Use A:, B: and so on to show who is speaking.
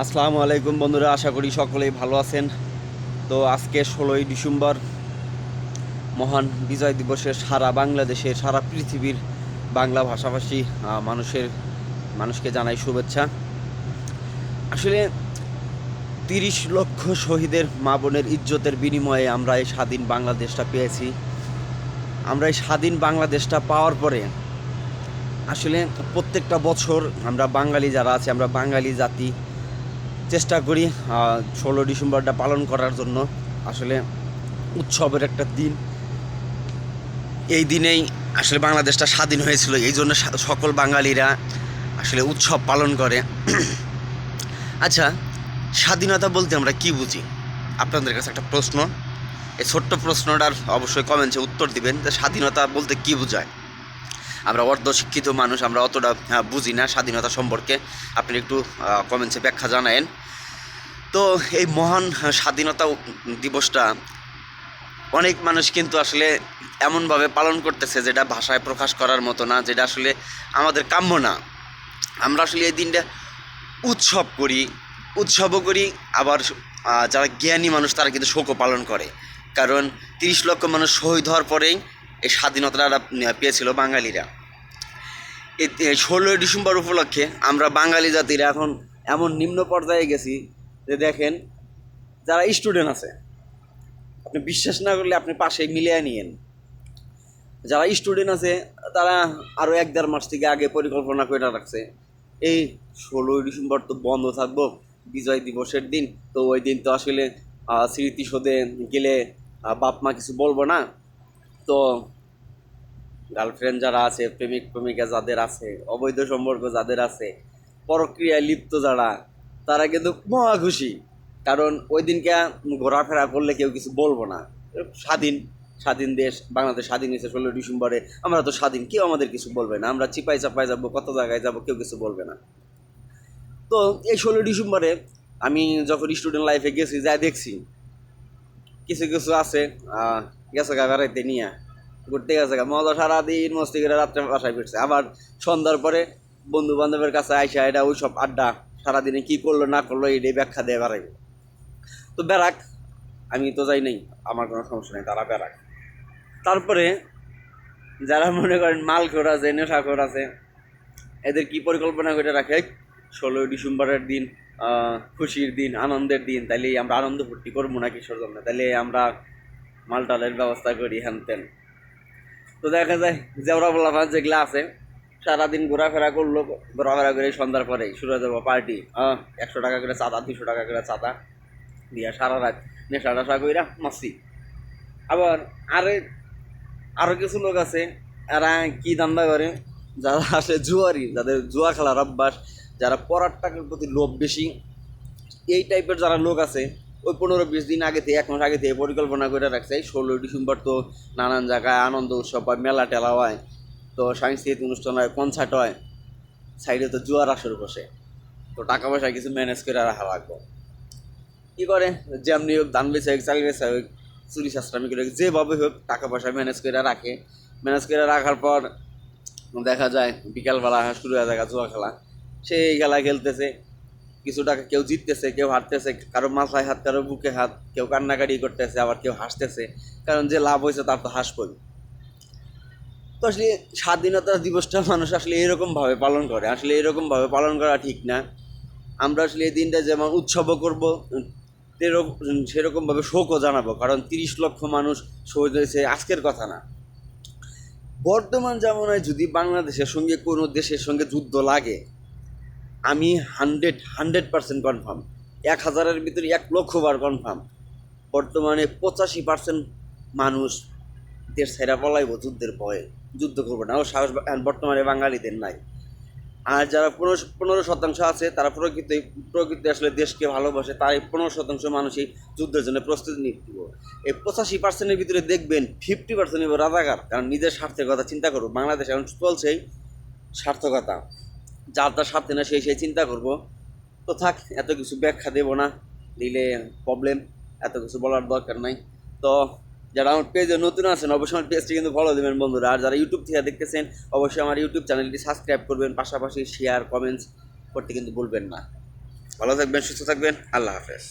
A: আসসালামু আলাইকুম বন্ধুরা, আশা করি সকলেই ভালো আছেন। তো আজকে 16ই ডিসেম্বর মহান বিজয় দিবসে সারা বাংলাদেশের, সারা পৃথিবীর বাংলা ভাষাভাষী মানুষকে জানাই শুভেচ্ছা। আসলে 30 লক্ষ শহীদের মা বোনের ইজ্জতের বিনিময়ে আমরা এই স্বাধীন বাংলাদেশটা পেয়েছি। আমরা এই স্বাধীন বাংলাদেশটা পাওয়ার পরে আসলে প্রত্যেকটা বছর আমরা বাঙালি যারা আছে, আমরা বাঙালি জাতি চেষ্টা করি 16 ডিসেম্বরটা পালন করার জন্য। আসলে উৎসবের একটা দিন, এই দিনেই আসলে বাংলাদেশটা স্বাধীন হয়েছিল, এই জন্য সকল বাঙালিরা আসলে উৎসব পালন করে। আচ্ছা, স্বাধীনতা বলতে আমরা কি বুঝি? আপনাদের কাছে একটা প্রশ্ন, এই ছোট্ট প্রশ্নটার অবশ্যই কমেন্টে উত্তর দিবেন যে স্বাধীনতা বলতে কি বোঝায়। আমরা অর্ধশিক্ষিত মানুষ, আমরা অতটা বুঝি না স্বাধীনতা সম্পর্কে। আপনি একটু কমেন্টে ব্যাখ্যা জানায়েন। তো এই মহান স্বাধীনতা দিবসটা অনেক মানুষ কিন্তু আসলে এমনভাবে পালন করতেছে যেটা ভাষায় প্রকাশ করার মতো না, যেটা আসলে আমাদের কাম্য না। আমরা আসলে এই দিনটা উৎসব করি, উৎসবও করি, আবার যারা জ্ঞানী মানুষ তারা কিন্তু শোকও পালন করে। কারণ 30 লক্ষ মানুষ শহীদ হওয়ার পরেই এই স্বাধীনতাটা পেয়েছিল বাঙালিরা। এই 16ই ডিসেম্বর উপলক্ষে আমরা বাঙালি জাতিরা এখন এমন নিম্ন পর্যায়ে গেছি যে দেখেন, যারা স্টুডেন্ট আছে, আপনি বিশ্বাস না করলে আপনি পাশে মিলিয়ে নিয়েন, যারা স্টুডেন্ট আছে তারা আরও 1-1.5 মাস থেকে আগে পরিকল্পনা করে রাখছে, এই 16ই ডিসেম্বর তো বন্ধ থাকবো, বিজয় দিবসের দিন, তো ওই দিন তো আসলে স্মৃতিসৌধে গেলে বাপ মা কিছু বলবো না। তো গার্লফ্রেন্ড যারা আছে, প্রেমিক প্রেমিকা যাদের আছে, অবৈধ সম্পর্ক যাদের আছে, পরক্রিয়ায় লিপ্ত যারা, তারা কিন্তু মহা খুশি। কারণ ওই দিনকে ঘোরাফেরা করলে কেউ কিছু বলবো না। স্বাধীন, স্বাধীন দেশ বাংলাদেশ স্বাধীন হয়েছে 16 ডিসেম্বরে, আমরা তো স্বাধীন, কেউ আমাদের কিছু বলবে না, আমরা চিপাই চাপাই যাবো, কত জায়গায় যাবো, কেউ কিছু বলবে না। তো এই 16 ডিসেম্বরে আমি যখন স্টুডেন্ট লাইফে গেছি, যাই দেখছি কিছু কিছু আছে গেছে গা বেড়াইতে নিয়ে, ঘুরতে গেছে গা, মজা সারাদিন মস্তি করে রাত্রে বাসায় ফিরছে। আবার সন্ধ্যার পরে বন্ধু বান্ধবের কাছে আইসা এটা ওই সব আড্ডা, সারাদিনে কি করলো না করলো এটাই ব্যাখ্যা দিয়ে বেড়াইবে। তো বেড়াক, আমি তো যাই নাই, আমার কোনো সমস্যা নেই, তারা বেড়াক। তারপরে যারা মনে করেন মালখোর আছে, নেশাখোর আছে, এদের কি পরিকল্পনা করে রাখে, 16ই ডিসেম্বরের দিন খুশির দিন, আনন্দের দিন, তাইলে আমরা আনন্দ ফুর্তি করবো না কিসের জন্য, তাইলে আমরা মালটালের ব্যবস্থা করি হ্যান তেন। তো দেখা যায় জেওরা বলা যেগুলো আছে, সারাদিন ঘোরাফেরা করলো, ঘোরাফেরা করে সন্ধ্যার পরে শুরু হয়ে যাবো পার্টি। 100 টাকা করে চাঁদা, 200 টাকা করে চাঁদা দিয়া সারা রাত নেশা টেশা কইরা মাসি। আবার আরে আরও কিছু লোক আছে, এরা কি ধান্দা করে, যারা আসে জুয়ারি, যাদের জুয়া খেলার অভ্যাস, যারা পড়ার টাকার প্রতি লোভ বেশি, এই টাইপের যারা লোক আছে, ওই 15-20 দিন আগে থেকে, 1 মাস আগে থেকে পরিকল্পনা করে রাখছে এই 16ই ডিসেম্বর তো নানান জায়গায় আনন্দ উৎসব হয়, মেলা টেলা হয়, তো সাংস্কৃতিক অনুষ্ঠান হয়, কনসার্ট হয়, সাইডে তো জুয়ার আসর বসে, তো টাকা পয়সা কিছু ম্যানেজ করে রাখা লাগবে। কী করে, যেমনি হোক ধান বেচা হোক, চাল বেচা হোক, চুরি সাশ্রামি করে হোক, যেভাবে হোক টাকা পয়সা ম্যানেজ করে রাখে। ম্যানেজ করে রাখার পর দেখা যায় বিকালবেলা শুরু হয়ে যায় জুয়া খেলা। সেই খেলা খেলতেছে, কিছু টাকা কেউ জিততেছে, কেউ হারতেছে, কারো মাথায় হাত, কারো বুকে হাত, কেউ কান্নাকাটি করতেছে, আবার কেউ হাসতেছে, কারণ যে লাভ হয়েছে তার তো হাসবই। তো আসলে স্বাধীনতা দিবসটা মানুষ আসলে এরকমভাবে পালন করে, আসলে এরকমভাবে পালন করা ঠিক না। আমরা আসলে এই দিনটা যেমন উৎসবও করবো, সেরকমভাবে শোকও জানাবো, কারণ 30 লক্ষ মানুষ শহীদ হয়েছে আজকের কথা না। বর্তমান জামানায় যদি বাংলাদেশের সঙ্গে কোনো দেশের সঙ্গে যুদ্ধ লাগে, আমি 100% কনফার্ম, 1000-এর ভিতরে 1,00,000 বার কনফার্ম, বর্তমানে 85% মানুষ দেশ ছেড়ে পলাইব যুদ্ধের ভয়ে, যুদ্ধ করবো না, ও সাহস বর্তমানে বাঙালিদের নাই। আর যারা 15% আছে, তারা প্রকৃতি আসলে দেশকে ভালোবাসে, তার এই 15% মানুষই যুদ্ধের জন্য প্রস্তুতি নিব। এই 85%-এর ভিতরে দেখবেন 50% নেব রাজাকার, কারণ নিজের স্বার্থের কথা চিন্তা করবো। বাংলাদেশ এখন চলছেই স্বার্থকতা, যার তার স্বার্থে না সেই চিন্তা করব। তো থাক, এত কিছু ব্যাখ্যা দেবো না, দিলে প্রবলেম, এত কিছু বলার দরকার নাই। তো যারা আমার পেজে নতুন আছেন অবশ্যই আমার পেজটি কিন্তু ফলো দেবেন বন্ধুরা, আর যারা ইউটিউব থেকে দেখতেছেন অবশ্যই আমার ইউটিউব চ্যানেলটি সাবস্ক্রাইব করবেন, পাশাপাশি শেয়ার কমেন্টস করতে কিন্তু ভুলবেন না। ভালো থাকবেন, সুস্থ থাকবেন। আল্লাহ হাফেজ।